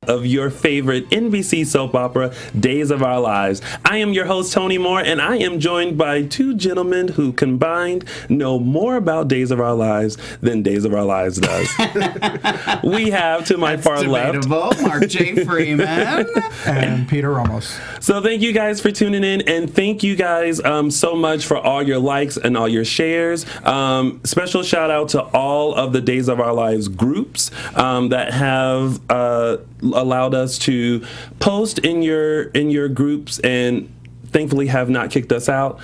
of your favorite NBC soap opera, Days of Our Lives. I am your host, Tony Moore, and I am joined by two gentlemen who combined know more about Days of Our Lives than Days of Our Lives does. We have to my far left, Mark J. Freeman and Peter Ramos. So thank you guys for tuning in, and thank you guys so much for all your likes and all your shares. Special shout out to all of the Days of Our Lives groups that have allowed us to post in your groups and thankfully have not kicked us out.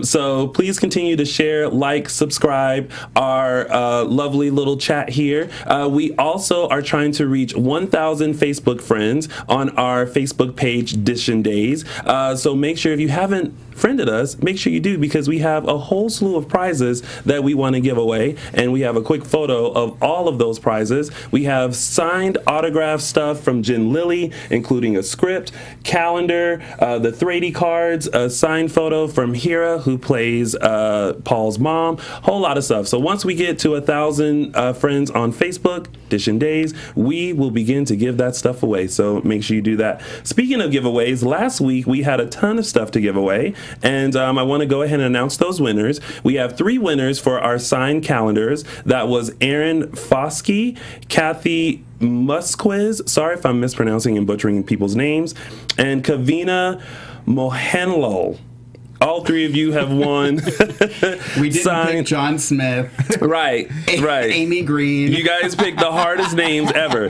So please continue to share, like, subscribe our lovely little chat here. We also are trying to reach 1,000 Facebook friends on our Facebook page, DISHIN Days. So make sure if you haven't friended us, make sure you do, because we have a whole slew of prizes that we want to give away, and we have a quick photo of all of those prizes. We have signed autograph stuff from Jen Lilly, including a script, calendar, the 3D cards, a signed photo from Hira, who plays Paul's mom, whole lot of stuff. So once we get to 1,000 friends on Facebook, DISHIN Days, we will begin to give that stuff away. So make sure you do that. Speaking of giveaways, last week we had a ton of stuff to give away, and I want to go ahead and announce those winners. We have 3 winners for our signed calendars. That was Aaron Foskey, Kathy Musquiz, sorry if I'm mispronouncing and butchering people's names, and Kavina Mohenlo. All 3 of you have won. We didn't pick John Smith. Right. Amy Green. You guys picked the hardest names ever.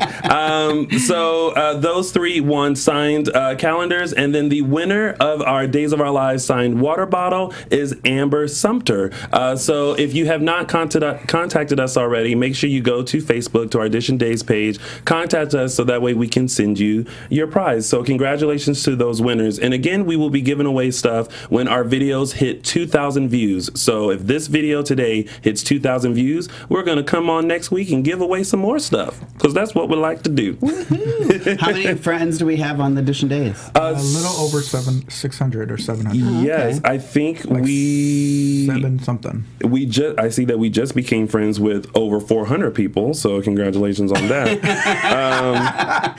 So those 3 won signed calendars, and then the winner of our Days of Our Lives signed water bottle is Amber Sumter. So if you have not contacted us already, make sure you go to Facebook, to our DISHIN Days page, contact us so that way we can send you your prize. So congratulations to those winners. And again, we will be giving away stuff when our videos hit 2,000 views. So if this video today hits 2,000 views, we're going to come on next week and give away some more stuff, because that's what we like to do. How many friends do we have on the DISHIN Days? A little over 600 or 700. Yes, okay. I think like we 7 something. I see that we just became friends with over 400 people. So congratulations on that.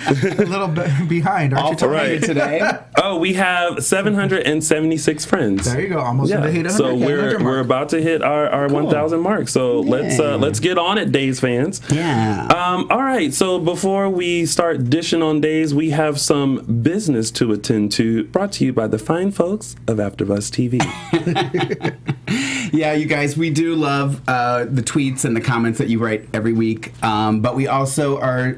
A little bit behind. Aren't you right today? Oh, we have 776 friends. There you go, almost yeah. hit the 800. So we're about to hit our cool. 1,000 mark. So let's get on it, Days fans. Yeah. All right. So before we start dishing on Days, we have some business to attend to. Brought to you by the fine folks of AfterBuzz TV. Yeah, you guys, we do love the tweets and the comments that you write every week. But we also are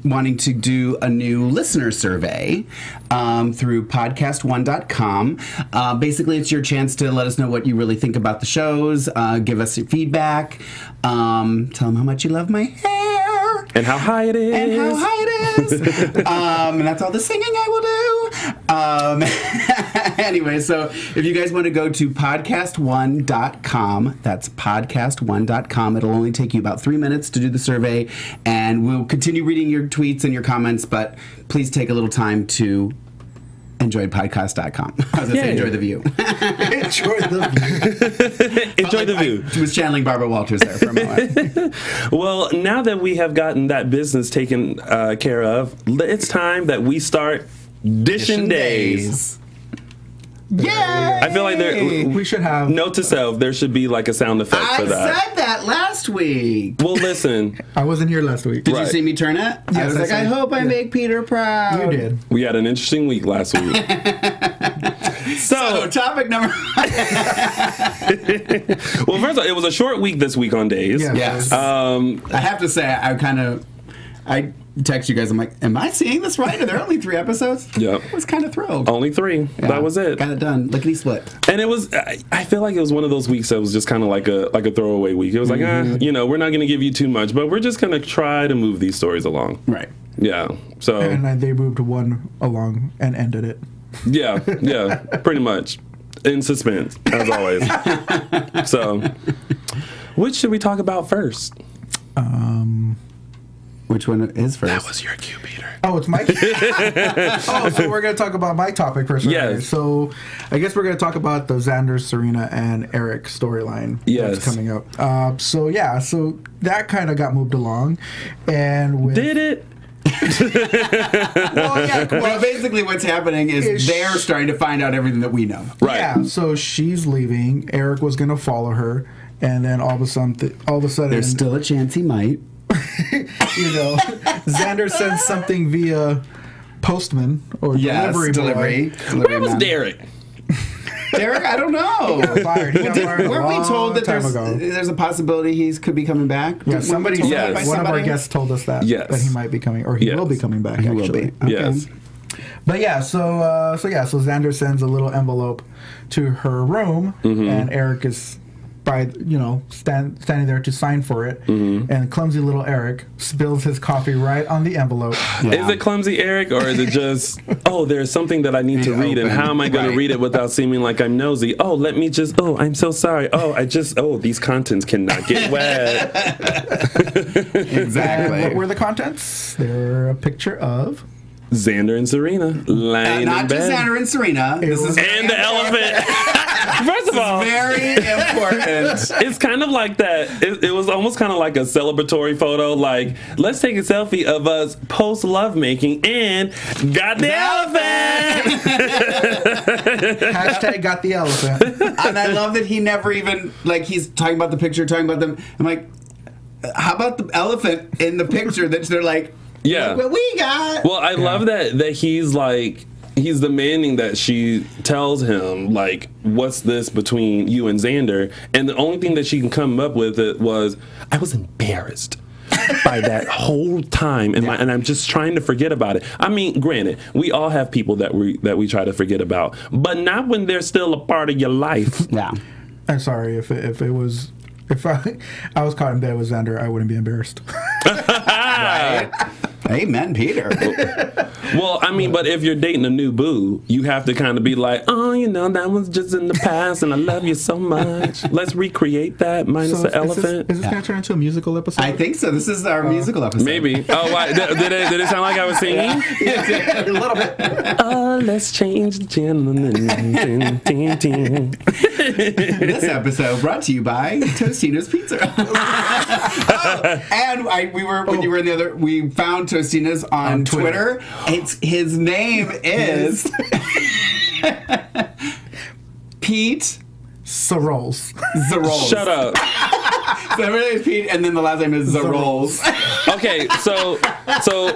wanting to do a new listener survey through podcast1.com. Basically, it's your chance to let us know what you really think about the shows, give us your feedback, tell them how much you love my hair. And how high it is. And how high it is. And that's all the singing I will do. Anyway, so if you guys want to go to podcast1.com, that's podcast1.com. It'll only take you about 3 minutes to do the survey, and we'll continue reading your tweets and your comments, but please take a little time to enjoy podcast.com. I was going to say enjoy the view. Enjoy the view. Enjoy the view. I was channeling Barbara Walters there for a moment. Well, now that we have gotten that business taken care of, it's time that we start DISHIN Days. Yay! I feel like we should have. Note to self, there should be like a sound effect for that. I said that last week. Well, listen. I wasn't here last week. Did you see me turn it? Yes, I was like, I hope I make Peter proud. You did. We had an interesting week last week. So, topic number one. Well, first of all, it was a short week this week on Days. Yes. I have to say, I text you guys, I'm like, am I seeing this right? Are there only 3 episodes? Yep. I was kind of thrilled. Only 3. Yeah. That was it. Got it done. Lickety split. And it was, I feel like it was one of those weeks that was just kind of like a throwaway week. It was like, we're not going to give you too much, but we're just going to try to move these stories along. Right. Yeah. So. And they moved one along and ended it. Yeah. Yeah. Pretty much. In suspense, as always. So, which should we talk about first? Which one is first? That was your cue, Peter. Oh, it's my cue? Oh, so we're going to talk about my topic first. Yes. So I guess we're going to talk about the Xander, Serena, and Eric storyline that's coming up. So that kind of got moved along. And Did it? Well, basically what's happening is they're starting to find out everything that we know. Right. Yeah, so she's leaving. Eric was going to follow her, and then all of a sudden, There's still a chance he might. Xander sends something via postman or delivery boy. Where was Derek? Derek, I don't know. He got fired. Weren't we told that there's a possibility he could be coming back? Yeah, one of our guests told us that he might be coming, or he will be coming back. Actually, will be. Okay. Yes. But yeah, so Xander sends a little envelope to her room, and Eric is standing there to sign for it, and clumsy little Eric spills his coffee right on the envelope. Is it clumsy Eric, or is it just, there's something that I need to read, and how am I going to read it without seeming like I'm nosy? Let me just, I'm so sorry. These contents cannot get wet. Exactly. And what were the contents? They're a picture of Xander and Serena lying in bed. Not just Xander and Serena. And the elephant. First of all, very important. It's kind of like that. It was almost kind of like a celebratory photo. Like, let's take a selfie of us post lovemaking and got the elephant. Hashtag got the elephant. And I love that he never even, he's talking about the picture, talking about them. I'm like, how about the elephant in the picture that they're like, yeah, what we got? Well, I love that he's like, he's demanding that she tells him, like, what's this between you and Xander? And the only thing that she can come up with was, I was embarrassed by that whole time, and I'm just trying to forget about it. I mean, granted, we all have people that we try to forget about, but not when they're still a part of your life. Yeah. I'm sorry if I was caught in bed with Xander, I wouldn't be embarrassed. Right. Amen, Peter. Well, I mean, but if you're dating a new boo, you have to kind of be like, that was just in the past, and I love you so much. Let's recreate that minus the elephant. Is this going to turn into a musical episode? I think so. This is our musical episode. Maybe. Oh, why? Did it sound like I was singing? A little bit. Let's change the channel. This episode brought to you by Tostino's Pizza. When you were in the other, we found Tostina's on Twitter. His name is Pete Zarolls. Shut up. So everything is Pete, and then the last name is Zarolls. Okay, so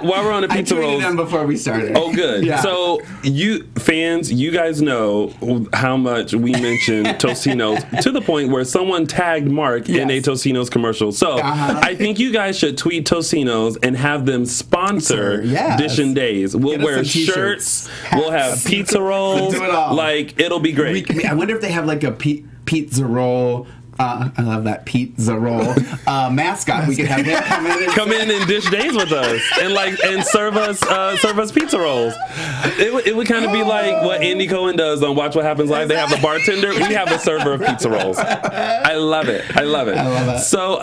while we're on the pizza rolls, them before we started. Oh, good. Yeah. So you fans, you guys know how much we mention Tostino's to the point where someone tagged Mark in a Tostino's commercial. So I think you guys should tweet Tostino's and have them sponsor DISHIN Days. We'll wear shirts. Hats. We'll have pizza rolls. Do it all. Like, it'll be great. I wonder if they have like a pizza roll. I love that pizza roll mascot. We could have him come in and dish days with us and serve us pizza rolls. It would kind of be like what Andy Cohen does on Watch What Happens Live. They have the bartender. We have a server of pizza rolls. I love it. I love it. So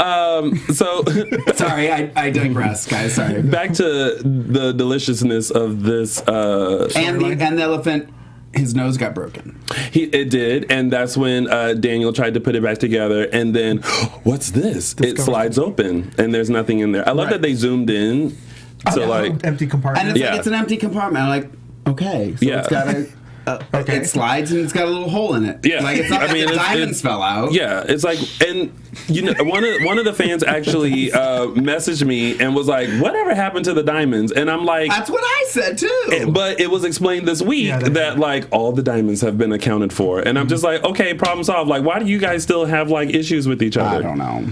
sorry, I digress, guys. Sorry. Back to the deliciousness of this and the elephant. His nose got broken. It did, and that's when Daniel tried to put it back together, and then, what's this? It slides open, and there's nothing in there. I love that they zoomed in to empty compartment. And it's an empty compartment. I'm like, okay, so it's got a. It slides and it's got a little hole in it. Yeah, like it's not the diamonds fell out. Yeah, it's like, and one of the fans actually messaged me and was like, "Whatever happened to the diamonds?" And I'm like, "That's what I said too." But it was explained this week that like all the diamonds have been accounted for, and I'm just like, okay, problem solved. Like, why do you guys still have like issues with each other? I don't know.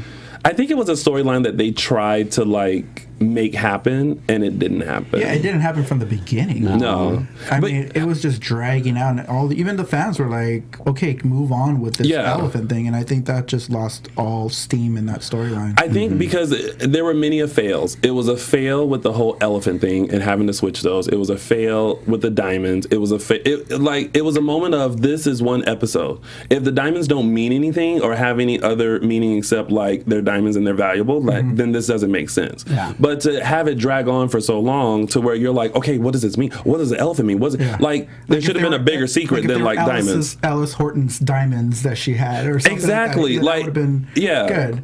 I think it was a storyline that they tried to like make happen, and it didn't happen. Yeah, it didn't happen from the beginning. No. I mean, it was just dragging out, and even the fans were like, "Okay, move on with this elephant thing." And I think that just lost all steam in that storyline. I think because there were many fails. It was a fail with the whole elephant thing and having to switch those. It was a fail with the diamonds. It was it was a moment of, this is one episode. If the diamonds don't mean anything or have any other meaning except like they're diamonds and they're valuable, then this doesn't make sense. Yeah. But to have it drag on for so long to where you're like, okay, what does this mean? What does the elephant mean? What's it like? There should have been a bigger secret than like diamonds. Alice Horton's diamonds that she had, or something. Exactly. Like that would have been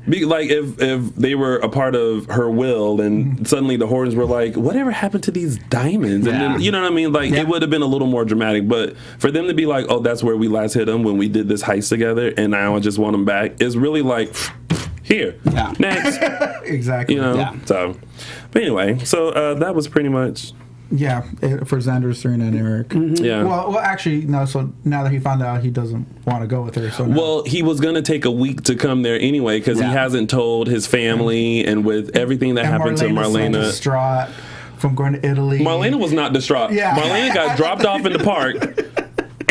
good. Like if they were a part of her will, and suddenly the Hortons were like, whatever happened to these diamonds? And then, you know what I mean? Like it would have been a little more dramatic. But for them to be like, oh, that's where we last hit them when we did this heist together, and now I just want them back, is really like, here, next. Exactly. You know. So, but anyway, so that was pretty much. Yeah, for Xander, Serena, and Eric. Yeah. Well, actually, no. So now that he found out he doesn't want to go with her, so now. Well, he was gonna take a week to come there anyway because he hasn't told his family, and with everything that happened to Marlena. So distraught from going to Italy. Marlena was not distraught. Yeah. Marlena got dropped off in the park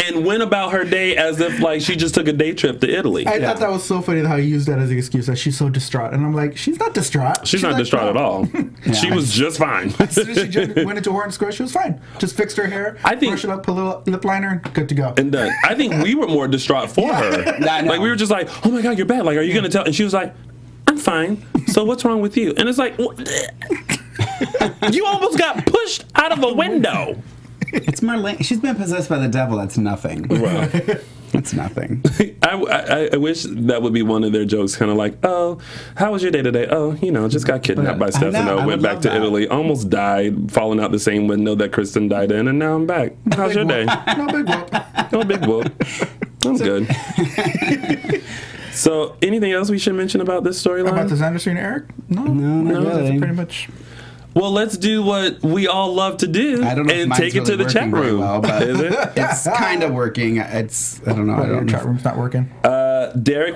and went about her day as if like she just took a day trip to Italy. I thought that was so funny how he used that as an excuse that she's so distraught, and I'm like, she's not distraught. She's not distraught at all. She was just fine. As soon as she just went into Horton Square, she was fine. Just fixed her hair, brushed it up, put a little lip liner, good to go. And done. I think we were more distraught for her. Like we were just like, oh my God, you're bad. Like, are you gonna tell? And she was like, I'm fine. So what's wrong with you? And it's like, you almost got pushed out of a window. It's Marlene. She's been possessed by the devil. That's nothing. Right. That's nothing. I wish that would be one of their jokes, kind of like, oh, how was your day today? Oh, you know, just got kidnapped by Stefano, went back to Italy, almost died, falling out the same window that Kristen died in, and now I'm back. How's your day? No big whoop. No big whoop. I'm good. So, anything else we should mention about this storyline? About the Xander, Serena, Eric? No, not really. That's pretty much. Well, let's do what we all love to do and take it to the chat room. Well, but is it? It's kind of working. I don't know. Your chat room's not working. Derek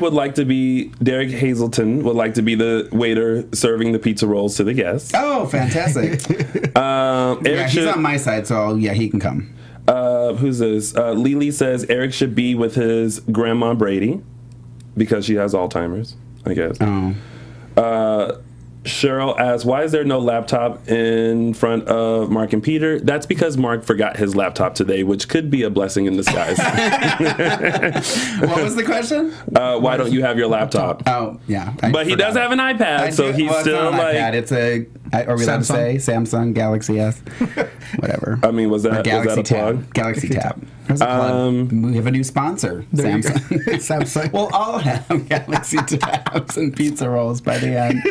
Hazelton would like to be the waiter serving the pizza rolls to the guests. Oh, fantastic. Eric he's on my side, so he can come. Who's this? Lily says Eric should be with his grandma Brady because she has Alzheimer's, I guess. Oh. Cheryl asks, why is there no laptop in front of Mark and Peter? That's because Mark forgot his laptop today, which could be a blessing in disguise. What was the question? Why don't you have your laptop? Oh, yeah. But he does have an iPad, so he's still like... iPad. It's are we allowed to say Samsung Galaxy S? Whatever. I mean, was that a plug? Galaxy Tab. There's a plug. We have a new sponsor, Samsung. Samsung. We'll all have Galaxy Tabs and pizza rolls by the end.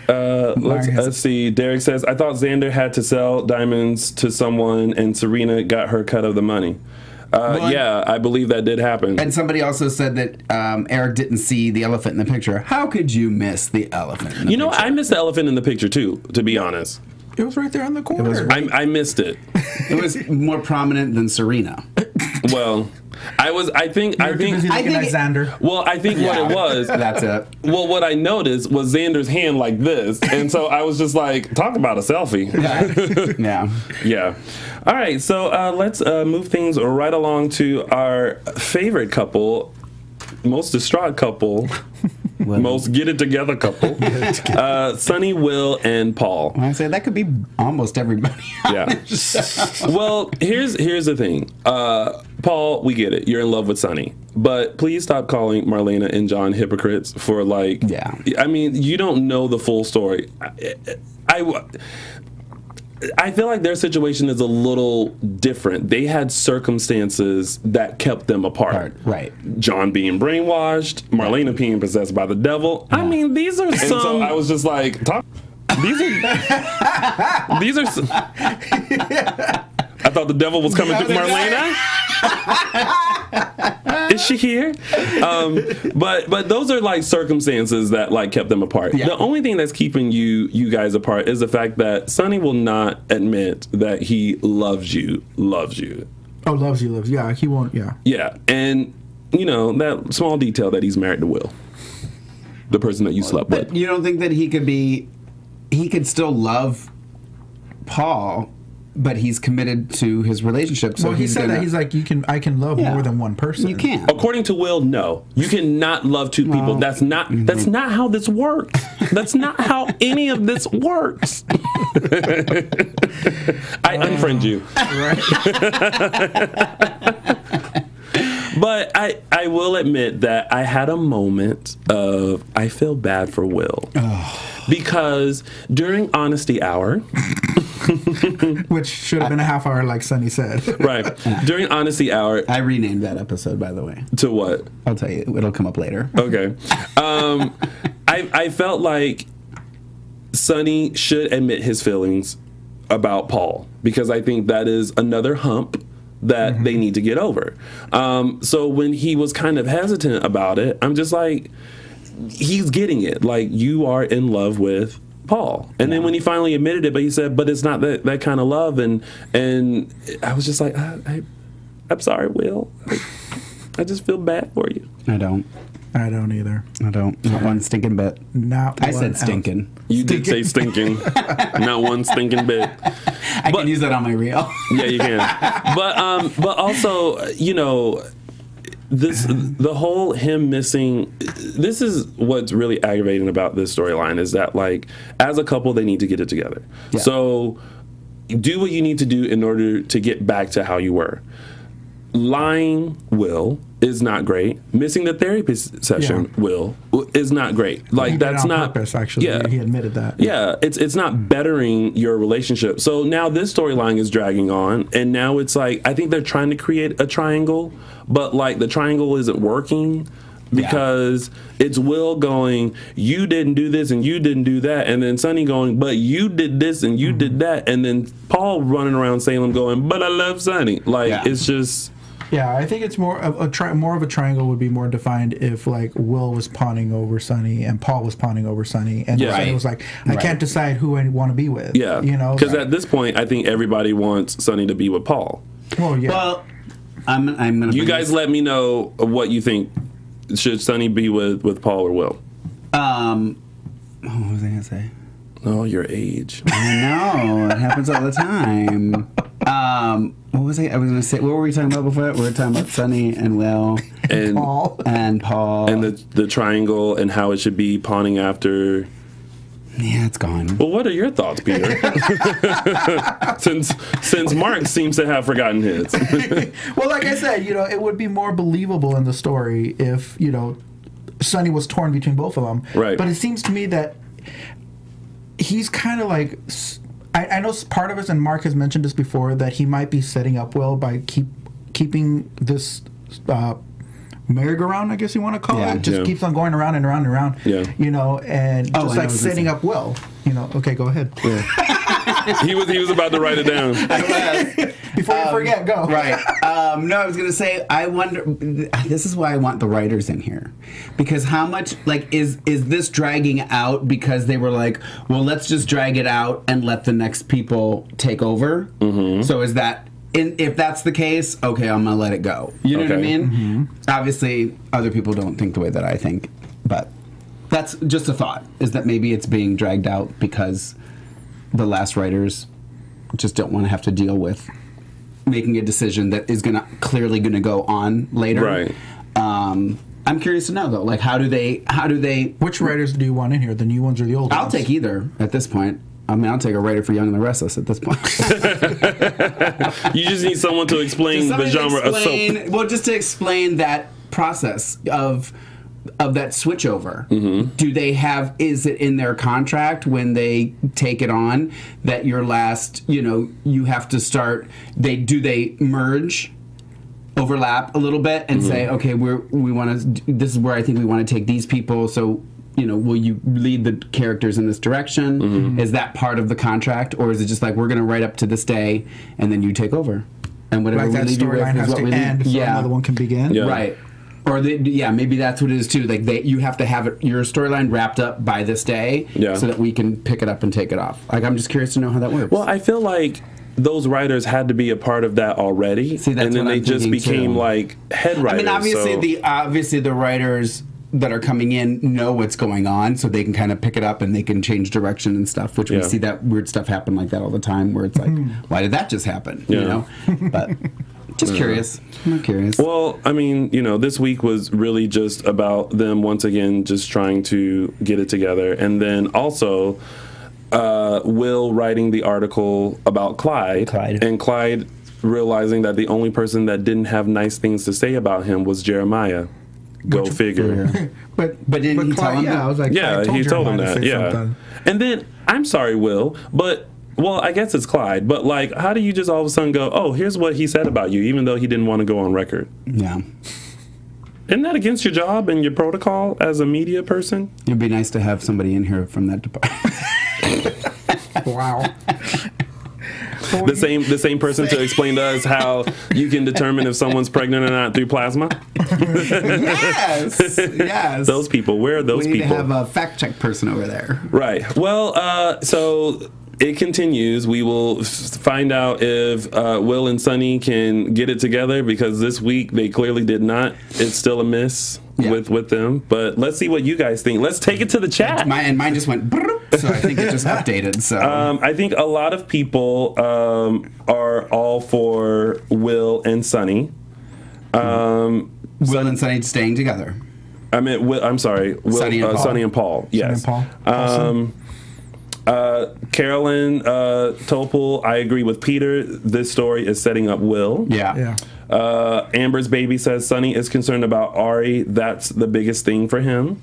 Let's see. Derek says, I thought Xander had to sell diamonds to someone and Serena got her cut of the money. Yeah, I believe that did happen. And somebody also said that Eric didn't see the elephant in the picture. How could you miss the elephant in the picture? I missed the elephant in the picture too, to be honest. It was right there on the corner. I missed it. It was more prominent than Serena. Well, I think Xander. Well, I think what it was. That's it. Well, what I noticed was Xander's hand like this, and so I was just like, talk about a selfie. Yeah. Yeah. All right, so let's move things right along to our favorite couple, most distraught couple, most get it together couple, Sonny, Will, and Paul. I say that could be almost everybody. Yeah. Well, here's the thing. Paul, we get it. You're in love with Sonny. But please stop calling Marlena and John hypocrites for like... Yeah. I mean, you don't know the full story. I feel like their situation is a little different. They had circumstances that kept them apart. Right. John being brainwashed, Marlena being possessed by the devil. Yeah. I mean, these are some... And so I was just like... These are I thought the devil was coming through Marlena. Is she here? But those are like circumstances that like kept them apart. Yeah. The only thing that's keeping you guys apart is the fact that Sonny will not admit that he loves you. Oh, loves you. Yeah, he won't. Yeah. Yeah, and that small detail that he's married to Will, the person that you slept with. But you don't think that he could still love Paul, but he's committed to his relationship. So he said that he's like, I can love more than one person. You can't. According to Will, no, you cannot love two people. That's not how this works. That's not how any of this works. I unfriend you. Right. But I will admit that I had a moment of I feel bad for Will. Because during honesty hour, which should have been a half hour, like Sunny said. Right. During honesty hour, I renamed that episode, by the way. to what? I'll tell you. It'll come up later. Okay. I felt like Sonny should admit his feelings about Paul, because I think that is another hump that they need to get over. So when he was kind of hesitant about it, I'm just like, he's getting it. Like, you are in love with Paul. And then when he finally admitted it, but he said, but it's not that kind of love. And I was just like, I'm sorry, Will. I just feel bad for you. I don't either. I don't. Not one stinking bit. I said stinking. You did say stinking. Not one stinking bit. I can use that on my reel. Yeah, you can. But also, you know, the whole him missing, this is what's really aggravating about this storyline, is that, like, as a couple, they need to get it together. Yeah. So do what you need to do in order to get back to how you were. Lying Will is not great. Missing the therapy session Will is not great. Like, that's not purpose, actually. Yeah, he admitted that. Yeah, it's not bettering your relationship. So now this storyline is dragging on, and now it's like, I think they're trying to create a triangle, but like the triangle isn't working because it's Will going, you didn't do this and you didn't do that, and then Sonny going, but you did this and you did that, and then Paul running around Salem going, but I love Sonny. Like, it's just. Yeah, I think it's more of a triangle would be more defined if, like, Will was pawning over Sonny and Paul was pawning over Sonny, and Sonny was like, I can't decide who I want to be with. Yeah, you know, because at this point, I think everybody wants Sonny to be with Paul. Well, yeah. Well, I'm gonna. You guys let me know what you think. Should Sonny be with Paul or Will? What was I gonna say? Oh, your age. I know, it happens all the time. What was I was gonna say? What were we talking about before that? We were talking about Sonny and Will and Paul and the triangle and how it should be pawning after. Yeah, it's gone. Well, what are your thoughts, Peter? since Mark seems to have forgotten his. Well, like I said, you know, it would be more believable in the story if, you know, Sonny was torn between both of them. Right. But it seems to me that he's kind of like, I know part of us, and Mark has mentioned this before, that he might be setting up Will by keeping this merry-go-round, I guess you want to call it. Just keeps on going around and around and around. Yeah. You know, and just like setting up Will. You know, okay, go ahead. Yeah. he was about to write it down. Before you forget, go. Right. No, I was going to say, I wonder, this is why I want the writers in here. Because how much, like, is this dragging out because they were like, well, let's just drag it out and let the next people take over? Mm-hmm. So is that, if that's the case, okay, I'm going to let it go. You know what I mean? Mm-hmm. Obviously, other people don't think the way that I think. But that's just a thought, is that maybe it's being dragged out because the last writers just don't want to have to deal with making a decision that is clearly gonna go on later. Right. I'm curious to know though, like how do they? Which writers do you want in here? The new ones or the old ones? I'll take either at this point. I mean, I'll take a writer for Young and the Restless at this point. You just need someone to explain the genre of soap. Well, just to explain that process of that switchover. Mm-hmm. Do they have, is it in their contract when they take it on that your last, you know, you have to start, do they merge, overlap a little bit and say, okay, we want to, this is where I think we want to take these people, so, you know, will you lead the characters in this direction? Mm-hmm. Is that part of the contract, or is it just like, we're going to write up to this day and then you take over? And whatever like we leave you with is what we end so another one can begin? Yeah. Right. Or maybe that's what it is too. Like you have to have your storyline wrapped up by this day, so that we can pick it up and take it off. Like, I'm just curious to know how that works. Well, I feel like those writers had to be a part of that already, and then they just became like head writers. I mean, obviously the writers that are coming in know what's going on, so they can kind of pick it up and they can change direction and stuff. Which we see that weird stuff happen like that all the time, where it's like, why did that just happen? You know, but. Just curious. I'm curious. Well, I mean, you know, this week was really just about them once again just trying to get it together. And then also Will writing the article about Clyde. And Clyde realizing that the only person that didn't have nice things to say about him was Jeremiah. Go figure. But didn't he tell him? Yeah, I was like, Yeah, he told him that. Yeah. Something. And then, I'm sorry, Will, but, well, I guess it's Clyde, but, like, how do you just all of a sudden go, oh, here's what he said about you, even though he didn't want to go on record? Yeah. Isn't that against your job and your protocol as a media person? It'd be nice to have somebody in here from that department. Wow. The same person to explain to us how you can determine if someone's pregnant or not through plasma? Yes. Yes. Those people. Where are those we need people? to have a fact check person over there. Right. Well, so it continues. We will find out if Will and Sonny can get it together, because this week they clearly did not. It's still a miss with them. But let's see what you guys think. Let's take it to the chat. Mine just went, so I think it just updated. So I think a lot of people are all for Will and Sonny. Will and Sonny staying together. I meant Will. I'm sorry, Will, Sonny and Paul. Yes. Sonny and Paul. Carolyn Topol, I agree with Peter. This story is setting up Will. Yeah. Amber's baby says Sonny is concerned about Ari. That's the biggest thing for him.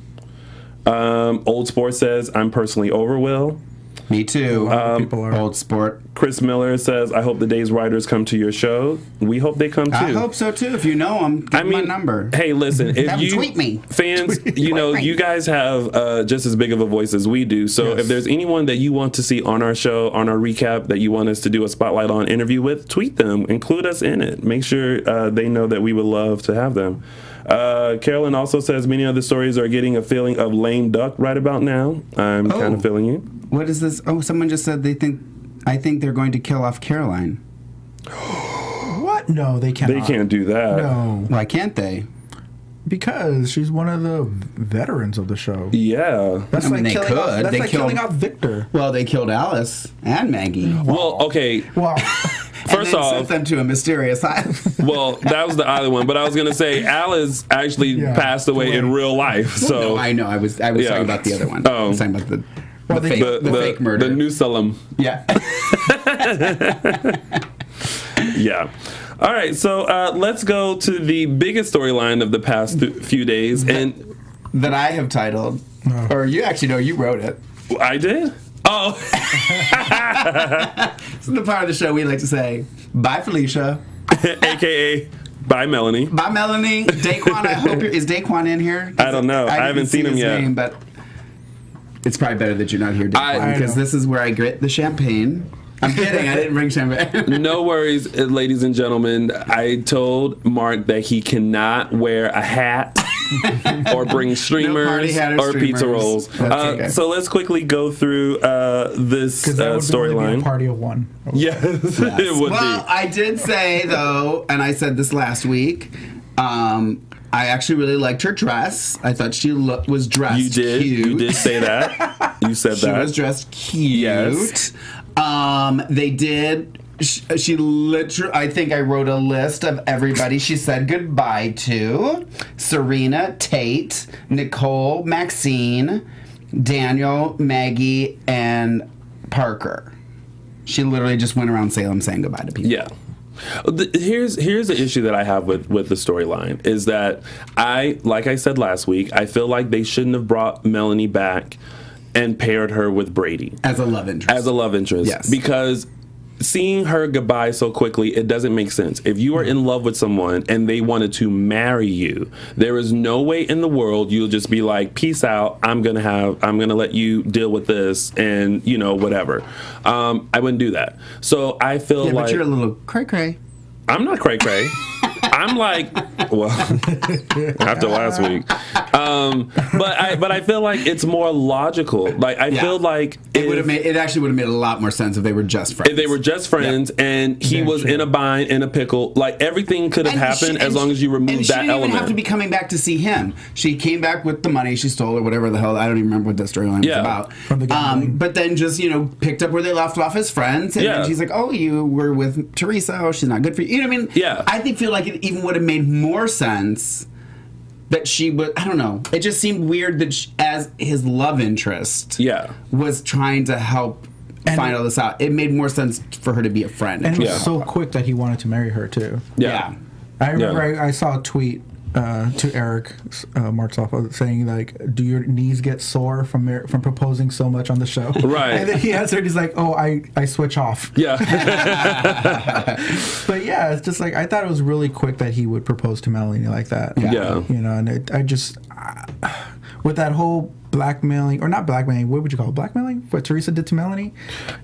Old Sport says I'm personally over Will. Me too. People are. Old Sport. Chris Miller says I hope the Days writers come to your show. We hope they come too. I hope so too. If you know them, give my number. Hey, listen, if Have them you tweet me. fans, you know, you guys have just as big of a voice as we do. So Yes. if there's anyone that you want to see on our show, on our recap, that you want us to do a spotlight on interview with, tweet them, include us in it. Make sure they know that we would love to have them. Carolyn also says many of the stories are getting a feeling of lame duck right about now. I'm kind of feeling you. What is this? Oh, someone just said I think they're going to kill off Caroline. What? No, they cannot. They can't do that. No, Why can't they? because she's one of the veterans of the show. Yeah. That's I mean, like they killing could. off. That's They like killed- killing off Victor. Well, they killed Alice and Maggie. Well, okay. Wow. First and then off, sent them to a mysterious island. well, that was the other one, but I was gonna say Alice actually passed away in real life. So No, I know. I was talking about the other one. Oh. I was talking about the they- fake murder. the new Salem. Yeah. Yeah. All right, so let's go to the biggest storyline of the past few days, and That I have titled, or you actually know you wrote it. I did. Oh, This is the part of the show we like to say, bye Felicia, AKA by Melanie. bye Melanie, Daquan. I hope is Daquan in here? I don't know. I haven't didn't see seen him his yet. name, but it's probably better that you're not here, Daquan, because know. this is where I get the champagne. I'm kidding. I didn't bring champagne. No worries, ladies and gentlemen. I told Mark that he cannot wear a hat or bring streamers party hat or pizza streamers. rolls. That's okay. So let's quickly go through this Because that would only be storyline. a party of one. Yes, it would Well, be. I did say though, and I said this last week. I actually really liked her dress. I thought she was dressed. You did. Cute. You did say that. You said She that. was dressed cute. Yes. They did. She literally. I think I wrote a list of everybody she said goodbye to: Serena, Tate, Nicole, Maxine, Daniel, Maggie, and Parker. She literally just went around Salem saying goodbye to people. Yeah. Here's the issue that I have with the storyline is that like I said last week, I feel like they shouldn't have brought Melanie back and paired her with Brady As a love interest. as a love interest. Yes. Because seeing her goodbye so quickly, it doesn't make sense. If you are in love with someone and they wanted to marry you, there is no way in the world you'll just be like, peace out, I'm gonna let you deal with this and whatever. I wouldn't do that. So I feel like but you're a little cray-cray. I'm not cray-cray. I'm like, well, after last week. But I feel like it's more logical. Like I feel like It actually would have made a lot more sense if they were just friends. if they were just friends and he was in a bind, in a pickle, like everything could have happened as long as you remove that she didn't element. even have to be coming back to see him. She came back with the money she stole or whatever the hell. I don't even remember what that storyline was about. From the gambling. But then just picked up where they left off as friends, and Yeah. then she's like, "Oh, you were with Teresa. Oh, she's not good for you." You know what I mean? Yeah. I feel like it even would have made more sense that she would. I don't know. It just seemed weird that she, as his love interest, Yeah. was trying to help find all this out. It made more sense for her to be a friend. And it was so quick that he wanted to marry her too. Yeah. I remember I saw a tweet to Eric Martzoff saying like, "Do your knees get sore from proposing so much on the show?" Right. And then he answered, he's like, "Oh, I switch off." Yeah. But yeah, it's just like I thought it was really quick that he would propose to Melanie like that. Yeah. You know, and I just with that whole blackmailing, or not blackmailing, what would you call it? Blackmailing? What Teresa did to Melanie?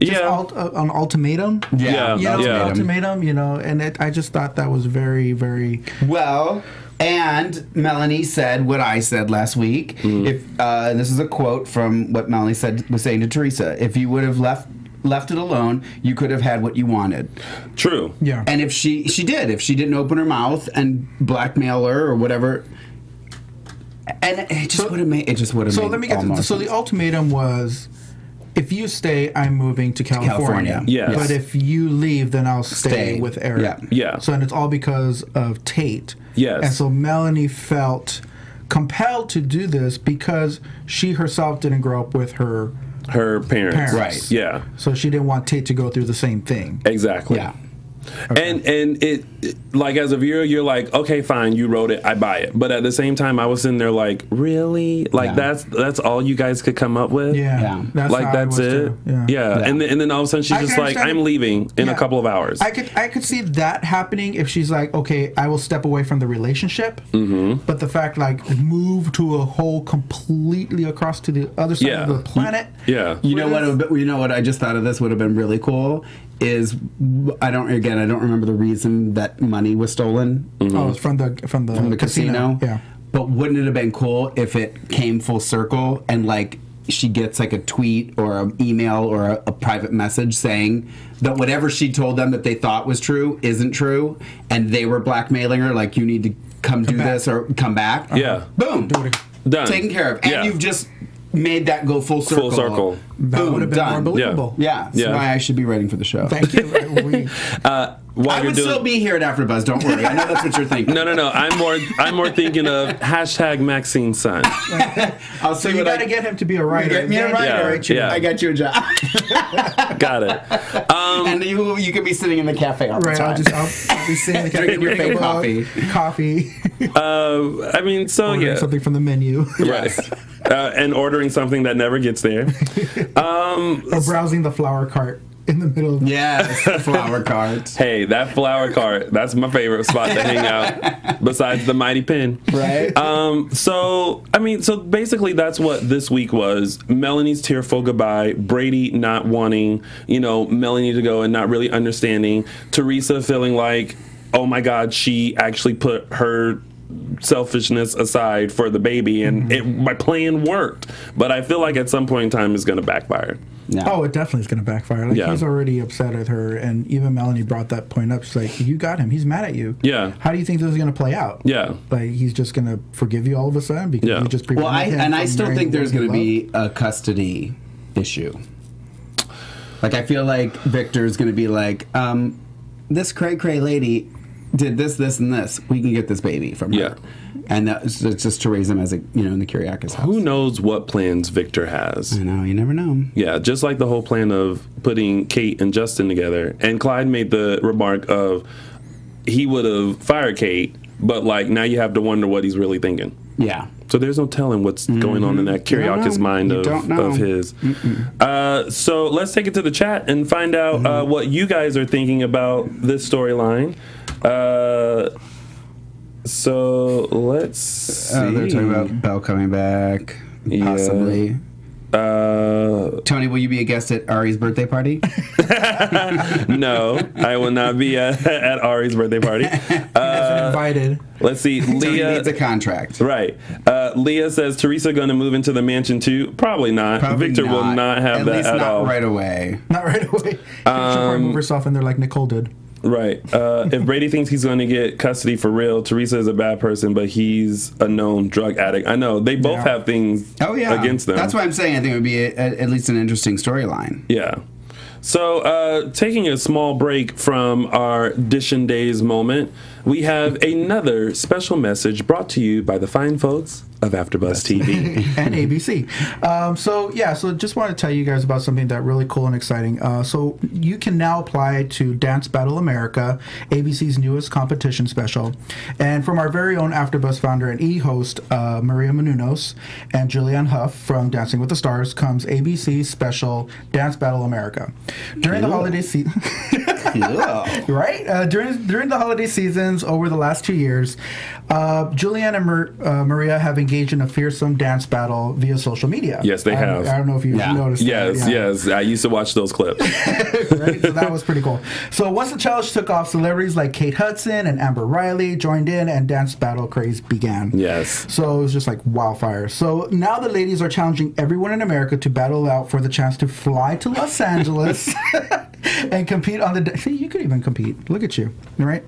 Just an ultimatum. Yeah. You know, ultimatum. You know, and I just thought that was very, very well. And Melanie said what I said last week. If this is a quote from what Melanie was saying to Teresa. If you would have left it alone, you could have had what you wanted. True. Yeah. And if she did, if she didn't open her mouth and blackmail her or whatever, and it just would have made. So let me get to, so the ultimatum was, if you stay, I'm moving to California. Yes. But if you leave, then I'll stay with Eric. Yeah. So, and it's all because of Tate. Yes. And so Melanie felt compelled to do this because she herself didn't grow up with her parents. Right. Yeah. So she didn't want Tate to go through the same thing. Exactly. Yeah. Okay. And it like as a viewer, you're like, okay, fine, you wrote it, I buy it. But at the same time, I was sitting there like, really? Like that's all you guys could come up with? Yeah. That's it. Yeah. And then all of a sudden she's just like, I'm leaving in a couple of hours. I could see that happening if she's like, okay, I will step away from the relationship. But the fact like move to a whole completely across to the other side of the planet. Yeah. You know what I just thought of this would have been really cool is I don't remember the reason that money was stolen. Oh, it's from the casino. Yeah. But wouldn't it have been cool if it came full circle and like she gets like a tweet or an email or a private message saying that whatever she told them that they thought was true isn't true, and they were blackmailing her like, you need to come do this or come back. Yeah. Boom. Done. Taken care of. And you've just made that go full circle. Full circle. That would have been more believable. Yeah. That's why I should be writing for the show. Thank you. I would still be here at AfterBuzz. Don't worry. I know that's what you're thinking. No. I'm more thinking of hashtag Maxine's son. I'll see. So you got to get him to be a writer. Get me a writer. Yeah. I got you a job. Got it. And you could be sitting in the cafe all the time. I'll be sitting in the cafe drinking your fake coffee. I mean, so ordering something from the menu. Right. And ordering something that never gets there. Or browsing the flower cart in the middle of the flower cart. Hey, that flower cart, that's my favorite spot to hang out besides the Mighty Pen. Right. So basically that's what this week was. Melanie's tearful goodbye, Brady not wanting, Melanie to go and not really understanding, Teresa feeling like, oh my God, she actually put her selfishness aside for the baby, and my plan worked. But I feel like at some point in time it's going to backfire. No. Oh, it definitely is going to backfire. Like he's already upset at her, and even Melanie brought that point up. She's like, "You got him. He's mad at you. Yeah. How do you think this is going to play out? Yeah. Like he's just going to forgive you all of a sudden because you just prevented him I from still think there's going to marrying be a custody issue. Like I feel like Victor's going to be like, this cray lady did this, and this. We can get this baby from her. Yeah. And that's just to raise him as in the Kyriakis house. Who knows what plans Victor has? I know, you never know. Yeah, just like the whole plan of putting Kate and Justin together. And Clyde made the remark of he would have fired Kate, but like now you have to wonder what he's really thinking. Yeah. So there's no telling what's going on in that Kyriakis mind of his. So let's take it to the chat and find out what you guys are thinking about this storyline. So let's see. They're talking about Belle coming back, possibly. Tony, will you be a guest at Ari's birthday party? No, I will not be at Ari's birthday party. invited. Let's see. Leah needs a contract. Right. Leah says, Teresa going to move into the mansion too? Probably not. Victor will not have that at all. Right away. Not right away. She'll probably move herself in there like Nicole did. Right. If Brady thinks he's going to get custody for real, Teresa is a bad person, but he's a known drug addict. I know. They both have things against them. That's why I'm saying I think it would be at least an interesting storyline. Yeah. So taking a small break from our DISHIN Days moment, we have another special message brought to you by the fine folks of AfterBuzz TV and ABC. So just want to tell you guys about something that really cool and exciting. So you can now apply to Dance Battle America, ABC's newest competition special. And from our very own AfterBuzz founder and E-host, Maria Menounos, and Julianne Hough from Dancing with the Stars, comes ABC's special Dance Battle America. During the holiday season... right? During the holiday seasons over the last 2 years, Julianne and Maria have engaged in a fearsome dance battle via social media. Yes, they have. I don't know if you've noticed that. Yes. I used to watch those clips. Right? So that was pretty cool. So once the challenge took off, celebrities like Kate Hudson and Amber Riley joined in, and dance battle craze began. Yes. So it was just like wildfire. So now the ladies are challenging everyone in America to battle out for the chance to fly to Los Angeles and compete on the... See, you could even compete. Look at you. Right?